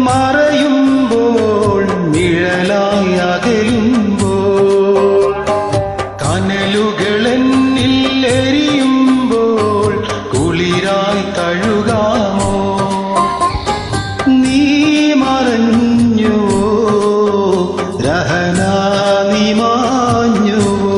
മറയുമ്പോൾ നിഴലായി അകലുമ്പോൾ കനലുകളെന്നിൽ എരിയുമ്പോൾ കുളിരായി തഴുകാമോ നീ മറഞ്ഞുവോ രഹനാ നീ മാഞ്ഞുവോ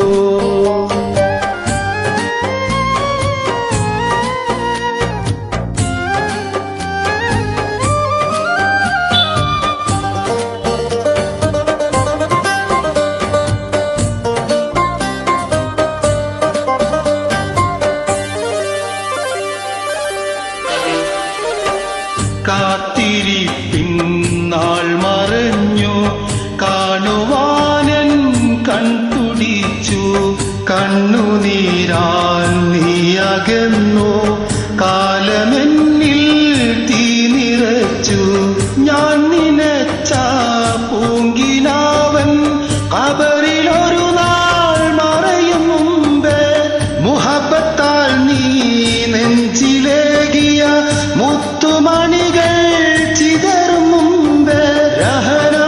കാത്തിരിപ്പിന്നാൾ മറഞ്ഞു കാണുവാനൻ കൺതുടിച്ചു കണ്ണുനീരാൻ നീ അകന്നു കാലമെന്നിൽ തീ നിറച്ചു ഞാൻ നിനച്ച പൂങ്കിനാവൻ കബറിലൊരു നാൾ മറയും മുമ്പേ മുഹബത്താൽ നീ നെഞ്ചിലേകിയ മുത്തുമണികൾ ചിതറും മുമ്പേ രഹനാ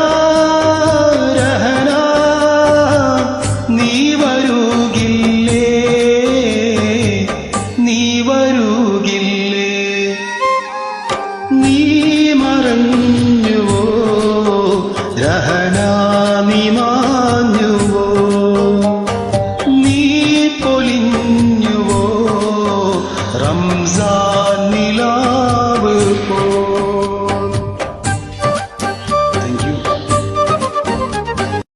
രഹനാ നീ വരുകില്ലേ നീ വരുകില്ലേ നീ മറഞ്ഞുവോ രഹനാ നീ മാഞ്ഞുവോ നീ പൊലിഞ്ഞുവോ റംസാൻ നിലാവ് പോ